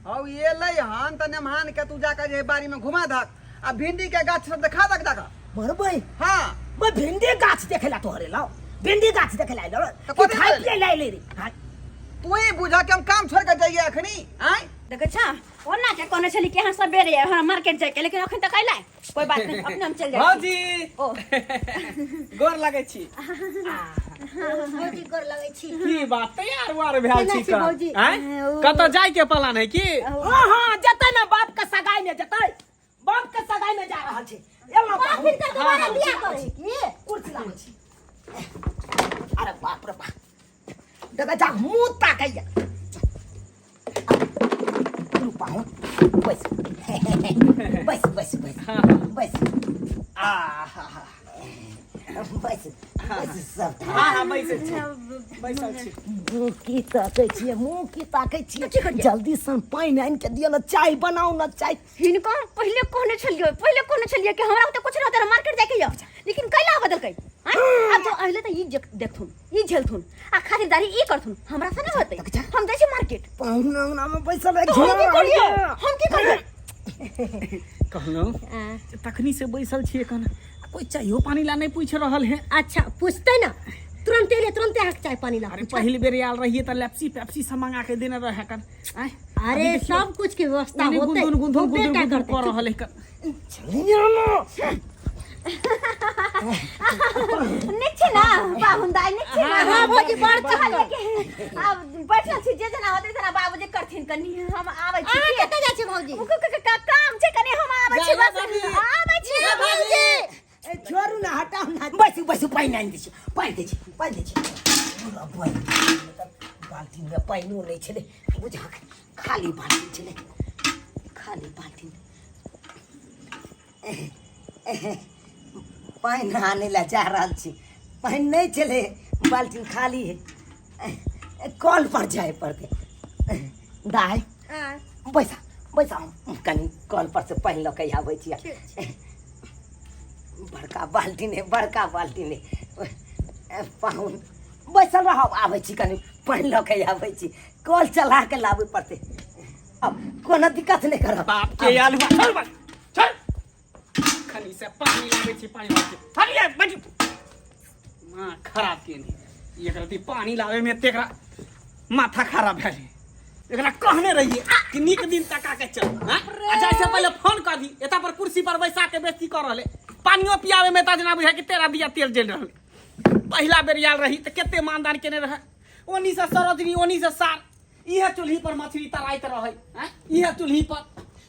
हौ ये लई हन त नेमहान के तू जाकर जे बारी में घुमा धक आ भिंडी के गाछ सब देखा दक जाकर। मरबै हां मैं भिंडी गाछ देखेला तोहरे लाओ भिंडी गाछ देखेला लो तो तू कथी खाई भेल? पिए लाई ले रे तू ही बुझा के हम काम छोड़ के जाइए अखनी। आय देखे छ ओना के कोने छली के हां सबेरे हमरा मार्केट जाके लेकिन अखन तक आइला कोई बात नहीं अपने हम चल जाए। भौजी ओ गोर लागै छी। भौजी गोर लगै छी। की बात तैयार वार भेल छी छी भौजी। कत जाय के प्लान है की? हां हां जतै ना बाप के सगाई में जतै बाप के सगाई में जा रहल छै एलो बाप फिर से दोबारा बियाह करे की कुर्सी लाबै छी। अरे बाप रे बाप देखा जा मुंह ताकैया पाहुन बस बस बस बस बस बस बस सब हाँ बैसल छी मुँह की ताकै छियै मुँह की ताकै छियै जल्दी सन पानि आनि के दियो ना चाय बनाओ ना चाय हिनका पहले कहने छलिए कि हमरा त कुछ ना होता मार्केट जाके या लेकिन कैला बदल कई अब तो अहले त ई देखथुन ई झेलथुन आ खातिरदारी ई करथुन हमरा से ना होतै हम जाय छी मार्केट पाहुन अंगना में बैसल है हम की करिए कहलौं तखनी से बैसल छियै कन कोई चाहिए पानी ला नहीं पूछ रहल है। अच्छा पूछते ना तुरंते हक चाय पानी ला अरे पहली बेर आल रही तो लेप्सी पेप्सी सब मंगा के देने रहे कर अरे सब कुछ की व्यवस्था होते गुंदुन कर रहल है निचे ना बाहुंदाई निचे ना हां भौजी बड़ चल अब बैठल छी जे जना होते जना बाबूजी करथिन कनी हम आबै छी आ कते जा छी भौजी काम छै कनी हम आबै छी बस आबै छी भौजी छोड़ू ना हटाओ ना बस पानी आनि दै छी पूरा बाल्टी में पानियो नहीं छले बुझा खाली बाल्टी छले खाली बाल्टी पानि आने ला जा रहल छी पानि नहीं चले बाल्टी खाली है कॉल पर जाए पड़ते दाई बैसा कनी कॉल पर से पानि लऽ के आबै छी बड़का बाल्टी ने पाहुन बैसल रह आबै छी कनी पानि लऽ के आबै छी कॉल चला के लाबे पड़ते अब कोनो दिक्कत नहीं करब बाप के आलू चल खनी से पानी लागे छी पानी वाके हरिया बैठ मां खराब के नहीं एकरा ती पानी लावे में तेकरा माथा खराब है एकरा कहने रहिए कि निक दिन तक आके चल हां अच्छा से पहले फोन कर दी एता पर कुर्सी पर बैसा के बेइज्जती कर रहले पानियो पियावे में ता जना बुझा कि तेरा दिया तेल जल रहले पहला बेर आल रही त केते मानदान केने रहे ओनी से सरदनी ओनी से सार इहे चुल्ही पर मछली तराइत रहे हैं इहे चुल्ही पर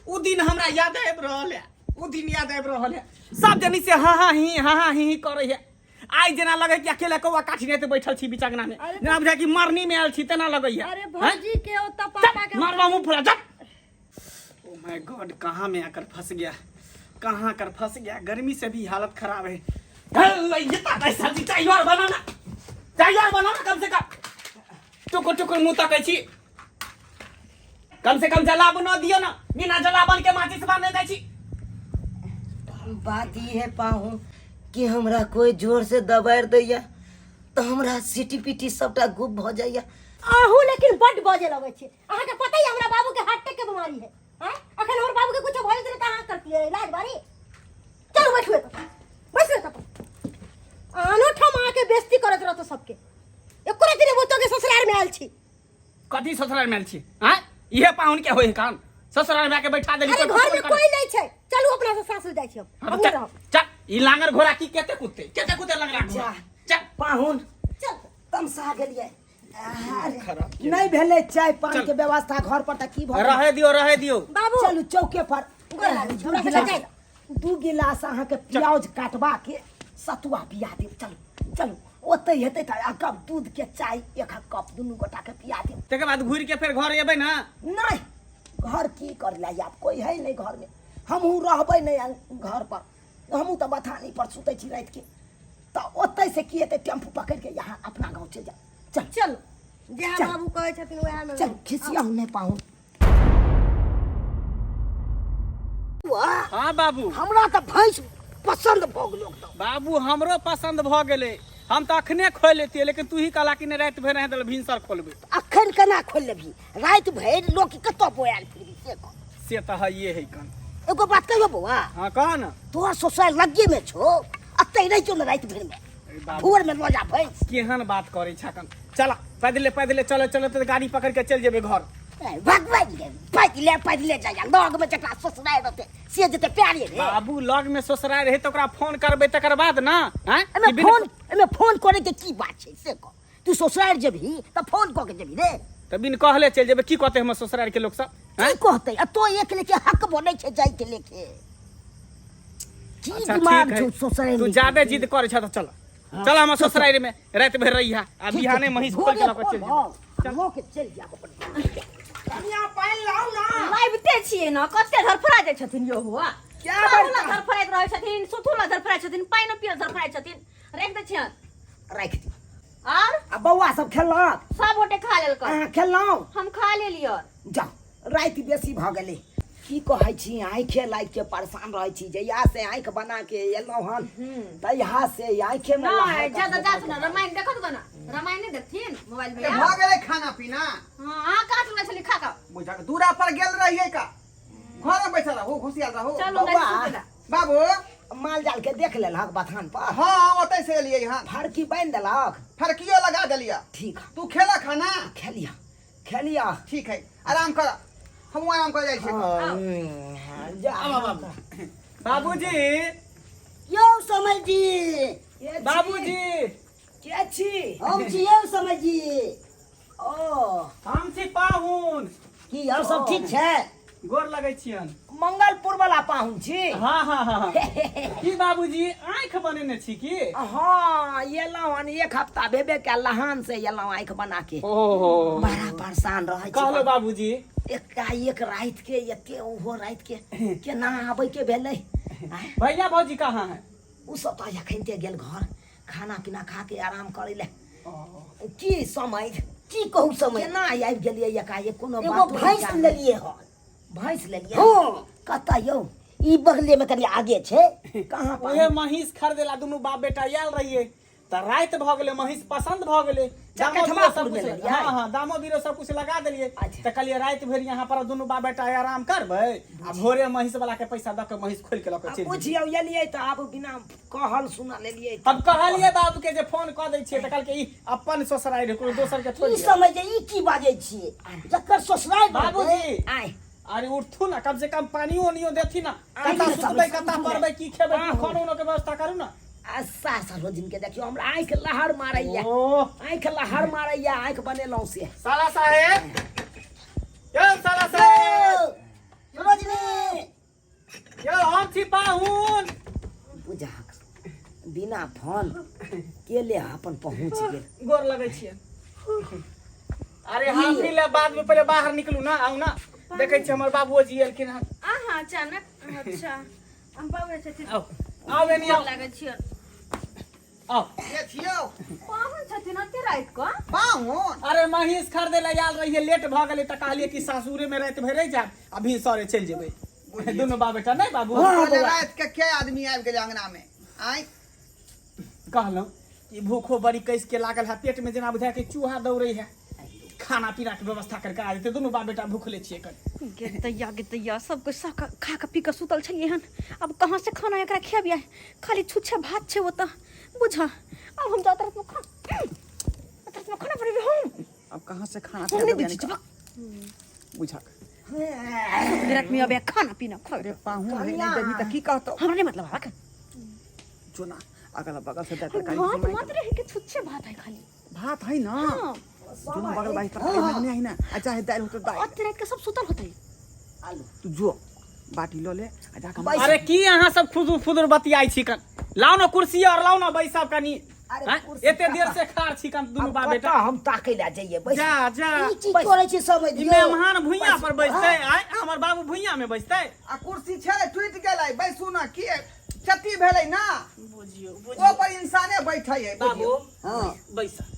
उ दिन हमरा याद आब रहल है उ दिन याद आब रहल है सब जनी से हाँ ही करे है आई जना लगे कि अकेले कौआ काठी ने बैठल छी बिचगना में जना बुझा कि मरनी में आयल छी तेना लगे है अरे भौजी के ओ त पापा के मारवा मुंह फुला जा ओ माय गॉड कहां में आकर फंस गया कहां कर फंस गया गर्मी से भी हालत खराब है ये ता सब्जी चाहिए और बनाना कम से कम टुकुर मुंह तकै छी कम से कम जलाब न दियो ना बिना जलावन के माचिस बांधे दै छी बात ये है पाहू कि हमरा कोई जोर से दबाड़ दैया तो हमरा सीटी पीटी सबटा गुप भ जाइया आहू लेकिन बड बजे लगे छे अहाँ के पता ही हमरा बाबू के हार्ट अटैक के बीमारी है हैं अखन हमर बाबू के कुछ भइल त कहां करती है इलाज बारी चल बैठो तो आनो ठम आके बेइज्जती करत रहतो सबके एको दिन बोतो के ससुराल में आयल छी कथी ससुराल में आयल छी हैं इहे पाहुन के होय कान ससुराल में आके बैठा देली अरे घर में कोई नहीं छे चलू अपना से सासुर जाय छी हम नहीं रहब चल ई लांगर घोड़ा की केते कुत्ते लंगड़ा चल पाहुन चल तमसा गेलिए नहीं भेले चाय पानी के व्यवस्था घर पर त की भ रहे दियो बाबू चलू चौके पर 2 गिलास अहाँ के प्याज काटवा के सतुआ पिया देब चलू ओते हेतै त आ कप दूध के चाय 1 कप दुनू गोटा के पिया देब तके बाद घुर के फिर घर एबै ना नहीं घर की कर ला आप कोई है नहीं घर में हमहू रहबै नहीं घर पर हमहू तो बथानी पर सुतै छी रात के तो ओते से की हेतै टेम्पू पकड़ के यहाँ अपना गांव चल जा चल जे बाबू कहै छथिन ओहा में चल खिसियाऊ नहीं पाऊं हां बाबू हमरा तो भैंस पसंद भ गेलो बाबू हमरो पसंद भ गेले हम तो अखने खोल लेती लेकिन तू ही कहला कि ने रात भर रह दल भिनसर खोलबे अखन केना खोल लेबी रात भर लोग कतो बोयाल फिरबी से तो है ये है कन एगो बात कहियो बउआ हां कह ना तोहर ससुर लगे में छो अतै रह जो रात भर में भोर में मजा भैंस केहन बात करे छकन चला पैदले चलो तो गाड़ी पकड़ के चल जेबे घर पैदले जाया लग में जकरा ससुराल रहते से जते प्यारे रे बाबू लग में ससुराल रहे तो ओकरा फोन करबे तकर बाद ना हैं एमे फोन करे के की बात छै से कह तू ससुराल जेबही त फोन क के जेबही रे त बिन कहले चल जेबे की कहते हम ससुराल के लोग सब की कहते आ तो एक लेके हक बनै छै जाय के लेके की अच्छा दिमाग ठीक जो है ससुराल तू ज्यादा जिद करे छ त चल चल हम ससुराल में रात भर रही है अब बिहाने महिष खोल के लको चल के चल जा कनिया पाइन लाऊ ना लाइबते छियै न कते धरफरा जाइ छथिन यो हुआ क्या बाबुला बड़का? धरफराइत रहै छथिन सुथुला धरफराइत छथिन पाइन पियर धरफराइत छथिन राखि दै छियन राख दी और आ बौआ सब खेलक सब गोटे खा लेल कर अहाँ खेललौं हम खा लेलियै जा राति बेसी भऽ गेलै की कहै छी आँखे लागि के परेशान रहै छी जहिया से आँखि बना के एलौं हन तहिया से आँखे में नहीं ज्यादा जात न रामायण देखत गना रामायण नहीं देखथिन मोबाइल में भऽ गेलै खाना पीना हां आ काट ले छली खा का बुझा के दूरा पर गेल रहिए का घर में बैठल रहो खुशियाल रहो चलो नहीं सुतेला बाबू माल जाल के देख लेलक बथान पर हाँ ओतै से एलियै यहाँ फड़की बांधि देलक फरकियो लगा देलिया ठीक है तू खेला खाना खेलिया ठीक है आराम कर हम आराम कर जाइ छी जा बाबूजी यो समझी बाबूजी के छी हम छियै समझी ओ हम छी पाहुन की और सब ठीक छै गोर लगै छियन मंगलपुर वाला पाहुन छी हाँ हाँ हाँ की बाबूजी आँख बनेने छी की हाँ एलौं हन एक हफ्ता भेबे के लहान से एलौं आँखि बना के ओहो बड़ा परेशान रहै कहलो छी बाबूजी एकाएक राति के एते ओहो राति के केना आबै के भेलै आँय, भैया भौजी कहाँ है उ सब तो एखनते गेल घर खाना पीना खा के आराम करे ले की समझ की कहू समझ केना आबि गेलियै एकाएक कोनो एगो बात भैंस लेलियै हन भैंस लेलियै हाँ। कतऽ यौ ई बगले में कनी आगे छै कहाँ पर ओहे महिष खरीदेला दुनू बाप बेटा आयल रहिए त रात भ गेलै महिष पसंद भ गेलै दामो चकठवा बीरो सब पुर में कुछ लेलियै? हाँ हाँ दामो बीरो सब कुछ लगा देलिए अच्छा। त कहलिए रात भर यहाँ पर दुनू बाप बेटा आराम करबै आ भोरे महिष वाला के पैसा द के महिष खोल के लक चल पूछियौ एलियै तऽ आब बिना कहल सुना लेलियै अब कहलिए बाबू के जे फोन क दै छियै त कहलके ई अपन ससुराल रे कोनो दोसर के ई थोड़ी समझ ई की बाजै छियै जकर ससुराल बाबूजी आय अरे उठू ना कम से कम पानी ओनियो देथी ना आइ कता ने सुतबै सब कता सुतबै। पड़बै की खेबै की आहो। खानो उनो के व्यवस्था करू ना आ सासरो दिन के देखियौ हमरा आँखि लहर मारैया ओ आँखि लहर मारैया आँखि बनेलौं से साला साहेब यो साला साहेब रोजनी यो हम छी पाहुन बुझा बिना फोन केले अपन पहुँच गेल गोर लगै छियै अरे हम भी ले बाद में पहले बाहर निकलू ना आऊ ना देखै छी हमर बाबूजी एलखिन हन आहा अचानक अच्छा हम बाबू छथिन आओ आओ एनी आओ लागै छियै आओ के छियौ पाहुन छथिन ओते रात को पाहुन अरे महिष खरीदे ला आयल रहिए लेट भ गेलै त कहलिए कि सासुरे में रात भर रह जाब अभी सरे चल जेबै दुनू बाप बेटा नहीं बाबू पहले रात के के आदमी आबि गेलै अंगना में आइ कहलौं कि भूखो बड़ी कैस के लागल है पेट में जना बुझाय के चूहा दौड़े है खाना पीना के व्यवस्था करके आ देते दोनों बाप बेटा भूखले छिए कन गे सब कुछ खा के पी के सुतल छलिए हन अब कहां से खाना एकरा खियाबिया खाली छुच्छा भात छै ओतऽ बुझ अब हम जात रात में खाना बनेबे हम अब कहाँ से खाना हम नहीं दै छी बुझा रात में अबे खाना पीना खा अरे पाहुन है नहीं देबी त की कहतो हमरा नहीं मतलब है जो ना अगल बगल से दे भात मत रहे के छुच्छे भात है खाली भात है ना दोनों बगल बाई तरकारी में नहीं है ना अच्छा है दाल होतो दाल ओते रात के सब सुतल होतै तू जो बाटी लो ले आ जा अरे की अहाँ सब फुदुर फुदुर बतियाई छी कन लाओ ना कुर्सी और लाओ ना बैसाब कनी अरे हैं? कुर्सी एते देर से खाड़ छी कन दुनू बाप बेटा हम ताकै ला जाइए बैस जा जा ई चीज करै छी समझ ई मेहमान भुइया पर बैठते आय हमर बाबू भुइया में बैठते आ कुर्सी छै टूट गेलै बैसू ना की क्षति भेलै ना बुझियो ओ पर इंसाने बैठै है बाबू हां बैसा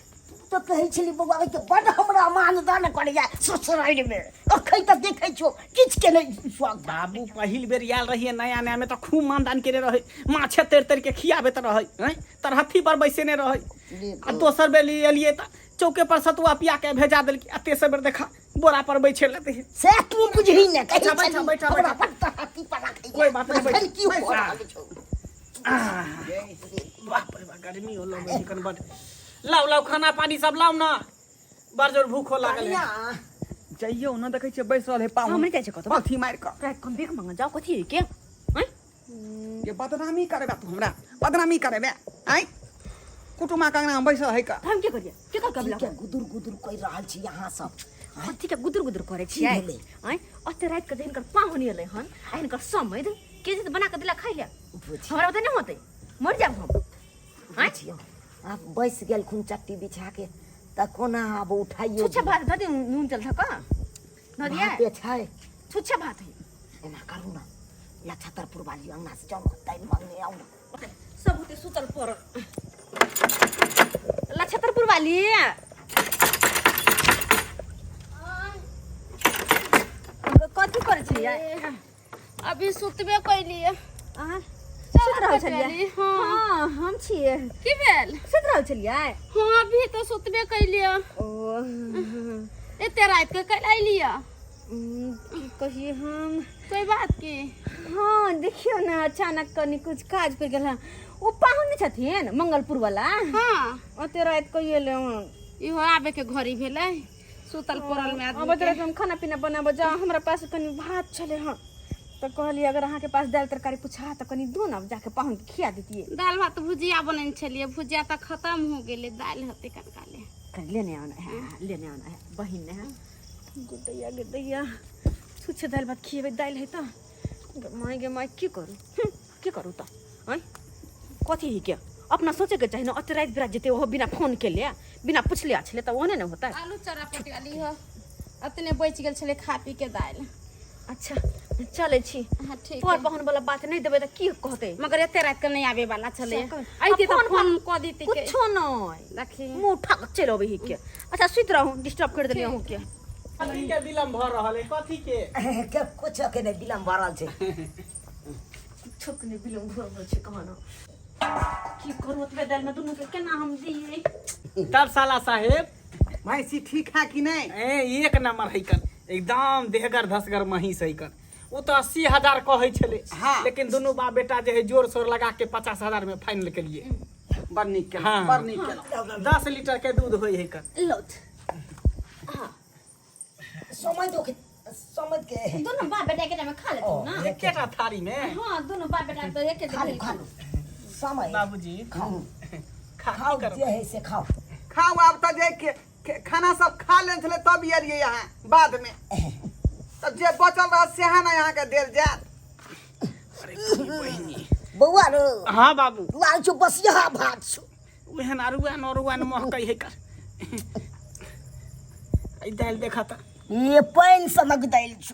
तो कहै छली बौआ के बड हमरा मानदान करैया ससुराल में अखै तक देखै छो किछ के नहीं स्वागत बाबू पहिल बेर आयल रहिए नया नया में तो खूब मानदान करे रहे माछे तर तर के खियाबे त रहे हैं तरहथी पर बैसेने रहे आ दोसर बेर एलिए त चौके पर सतुआ पिया के भेजा देल कि तेसर बेर देखा बोरा पर बैठे लेते से तू बुझही ने कहै अच्छा, बैठा, बैठा, हमरा बैठा। पत्ता हाथी पला खाई कोई बात नहीं, बैठ, की हो बैठ। रहल छौ बाप रे बाप गर्मी हो लगै कन बड लाओ लाओ खाना पानी सब लाओ ना बड़ जोर भूखो लागल है जइयो ना देखै छै बैसल है पाहुन हम नहीं जाइ छै कतौ पथी मार के रात को बेक मांगा जाओ कथी है के हैं ये बदनामी करबे तू हमरा बदनामी करबे आइ कुटुमा कंगना में बैसल है का हम के करिए के कर कबला के गुदुर गुदुर कहि रहल छी यहाँ सब कथी के गुदुर गुदुर करे छियै की भेलै? हैं ओते रात के दिन कर पाहुन एलै हन आ इनकर समय के जे बना के दिला खाइ ले बुझियौ हमरा ओते नहीं होते मर जाब हम हैं आप बैस गेल खून चट्टी बिछा के त कोना अब उठाइयो छुच्छे भात धदी नून चल थका नदिया पे छै छुच्छे भात है एना करू ना या छतरपुर वाली अंगना से जाऊ ताई मांगने आऊ ना सब होते सुतल पर ला छतरपुर वाली कथी करे छलिए अभी सुतबे कैलिए अहाँ सुत रहल छलिए हाँ हम छिए की भेल सुत रहल छलिए हाँ अभी तो सुतबे कैलिए ओ एते रात के कल अलिए की कहिए हम कोई बात की हाँ देखियो ना अचानक कनी कुछ काज पर गेल ओ पाहुन छथिन मंगलपुर वाला हाँ ओते रात को ये ले इहो आबे के घड़ी भेलै सुतल पड़ल में अब आदमी तोरा के। हम खाना पीना बनाबो जा हमरा पास कनी भात छले हां तो कहली अगर अहाँ के पास दाल तरकारी पूछा तो कनी दो ना जाके पाहुन के खिया देतिए दाल भात भुजिया बनेने छलिए भुजिया तो खत्म हो गेलै दाल हते कनकाले कर लेने आना है बहिन ने है गुड्दैया छुच्छे दाल भात खिएबै दाल है तो गे माय की करू त हैं कथी ही क्या अपना सोचे के चाहिए ना अत रात बिरात जेते वो बिना फोन के लिए बिना पूछले आछले त ओने न होता आलू चरापटी वाली हो अतने बच गेल छले खा पी के दाल अच्छा चले छी हाँ ठीक पर है पाहुन वाला बात नहीं देबे त की कहते मगर एते रात के नहीं आवे वाला छले सब- आइते तो अब फोन क दीती के कुछो नहीं देखी मुंह उठा के चल अबे ही के अच्छा सुत रहूं डिस्टर्ब कर देलिए हूं के कथी के विलम्ब भ रहल है कथी के के कुछ के नहीं बिलम भरल छै छोकने बिलम घर छ कहना की करू ओतबे दाल में दुनु के केना हम दिए तब साला साहेब भैंसी ठीक है कि नहीं? ए एक नंबर है कर एकदम देहगर धसगर महिष है कर वो तो 80,000 कहे छले हाँ। लेकिन दोनों बाप बेटा जो है जोर शोर लगा के 50,000 में फाइनल के लिए बड़ नीक केलहुँ, हाँ। बड़ नीक केलहुँ। 10 लीटर के दूध होई है कर लौट समझ के दोनों बाप बेटा के में खा लेते हो ना एकेटा थारी में हां दोनों बाप बेटा तो एक खालू समय बाबूजी खाऊ खा खाओ कर जे है से खाओ खाओ अब तो जे खाना सब खा ले छले तब एलिए यहाँ बाद में तब जे बचल रह सेहा ना यहाँ के देल जात। बौआ रो हाँ बाबू लाल छु बसिया भात छु उहन अरुआ नरुआ न महकै है कर आई दाल देखा त ये पाइन सनक दैल छु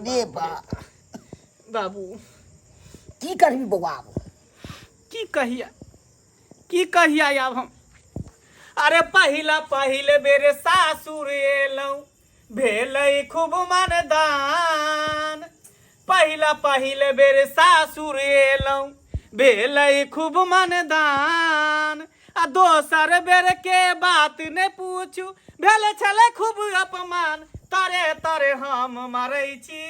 रे बा बाबू की करबी बौआ अब की कहिया आब हम अरे पहिले बेरे सासुर एलौ भेलै खूब मनदान पहिले बेरे सासुर एलौ भेलै खूब मनदान आ दोसर बेर के बात ने पूछू भेल छले खूब अपमान तरे तरे हम मरै छी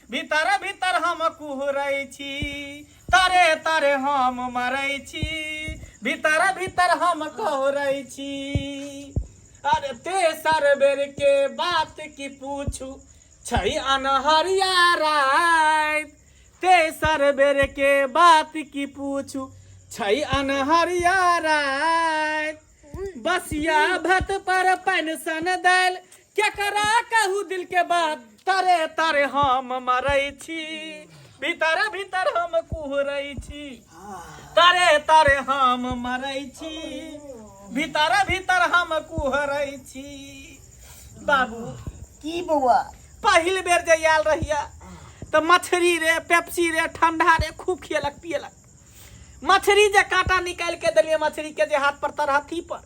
भीतर भीतर हम कुहरै छी तरे तरे हम मरै छी भीतर भीतर हम कहरै छी अरे तेसर बेर के बात की पूछू छै अनहरिया रात तेसर बेर के बात की पूछू छै अनहरिया रात बसिया भत पर पेंशन दैल केकरा कहू दिल के बात तरे तरे हम मरै छी भीतर भीतर हम कुहरै छी तरे तरे हम मरै छी भीतर भीतर हम कुहरै छी बाबू की बौआ पहिल बेर जे आयल रहिया तो मछली रे पेप्सी रे ठंडा रे खूब खियलक पियलक मछली जे कांटा निकाल के देलिए मछली के जे हाथ पर तरहथी पर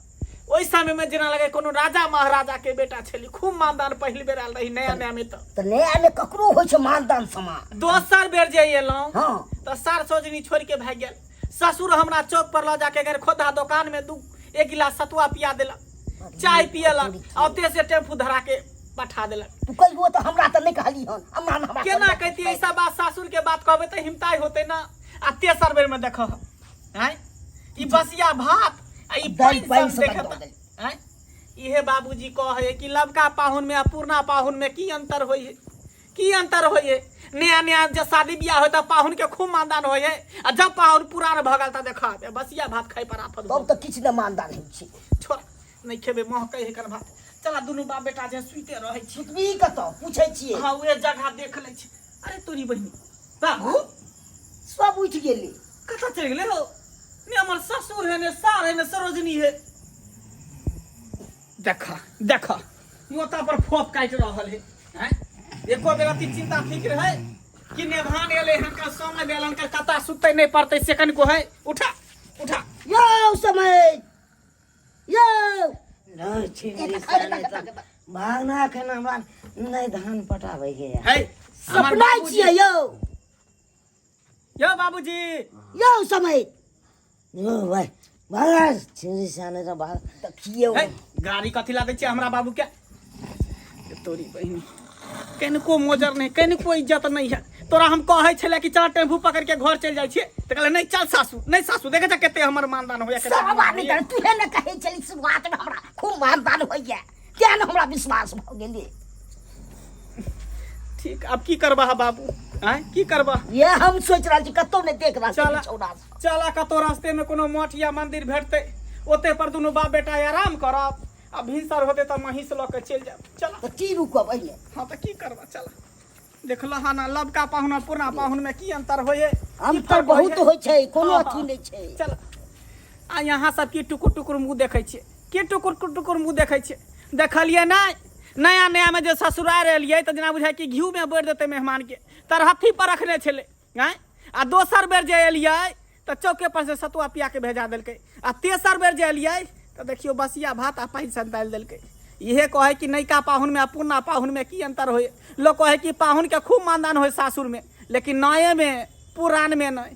ओइ समय में जेना लगे कोनो राजा महाराजा के बेटा छली खूब मानदान पहिल बेर आयल रही नया नया में तो नया में ककरो होइ छै मानदान समान दोसर बेर जे एलौं हाँ तो सार सोजनी छोड़ के भाग गेल ससुर हमरा चौक पर ल जाके गैर खोदा दुकान में एक गिलास सतुआ पिया देलक चाय पियलक औते से टेम्पू धरा के पठा देलक तू कहियो तो हमरा तो नहीं कहली हन हमरा केना कहती ऐसा बात सासुर के बात कहबे तो हिमताई होते ना आ तेसर बेर में देखो हैं ई बसिया भात आ ई दाल पाइन पाइन सब सब देखत दऽ देल। हैं इहे बाबूजी कहे कि लबका पाहुन में आ पुरना पाहुन में की अंतर होय है की अंतर होय है नया नया जब शादी ब्याह होता पाहुन के खूब मानदान होय है आ जब पाहुन पुरान भगल त देखा बसिया भात खाई पर आफत तब तो किछ न मानदान होइ छै छोड़ नहीं खेबे महकै है कर भात चला दुनू बाप बेटा जे सुते रहे छी छुटबी कतौ पूछै छियै हां वे जगह देख ले छी अरे तोरी बहिनी बाबू सब उठ गेली कतऽ चलि गेलै हो ने हमर ससुर है ने सार है ने सरोजनी है। देखा देखा मोता पर फोप काट रहल है हैं? एको बेरा ती चिंता फिक्र है कि नेभान एले हनका संग बेलन का कता सुते नहीं पड़ते सेकंड को है। उठा उठा यो समय यो नहीं छिंदी साले त भागना के ना मान नहीं धान पटावे के यार। है हमर सपना बाबूजी। छिए यो बाबूजी यो समय ओ भाई भाग छिंदी साले त भाग देखियो है गाड़ी कथी ला दै छै हमरा बाबू के तोरी बहिनी कनिको मोजर नहीं कनिको इज्जत नहीं है। तोरा हम कहे छले कि चल टेम्पू पकड़ के घर चल जाय छियै त कहले नहीं चल सासू नहीं सासू देखे छ कते हमर मानदान होया सब आदमी कर तू है न कहे चली शुरुआत में हमरा खूब मानदान होइया क्या न हमरा विश्वास भ गेली। ठीक अब की करबा बाबू हैं की करबा। ये हम सोच रहल छी कतौ ने देख रहल चला छी छौड़ा चला कतो रास्ते में कोनो मठ या मंदिर भेटते ओते पर दुनू बाप बेटा आराम करब आ भिनसर होते त महिष ल के चल जाब। चला तो की रुको पहले हां त की करबा चला देखल हा ना लबका पाहुन और पुरना पाहुन में की अंतर होये। हम तो बहुत होय छै कोनो हाँ, अथी नहीं छै। चल आ यहाँ सब की टुकुर टुकुर मुँह देखै छियै के टुकुर टुकुर मुँह देखै छियै देखलिए नहीं नया नया में जो ससुराल एलिए तो जना बुझाय कि घी में बोर देते मेहमान के तरहथी पर रखने छले हैं आ दोसर बेर जे एलिए तो चौके पर से सतुआ पिया के भेजा देलकै आ तेसर बेर जे एलिए तो देखियो बसिया भात आ पानि सन डाल देलकै। इहे कहे कि नैका पाहुन में आ पुरना पाहुन में की अंतर होय। लोग कहे कि पाहुन के खूब मानदान होय सासुर में लेकिन नए में पुरान में नहीं।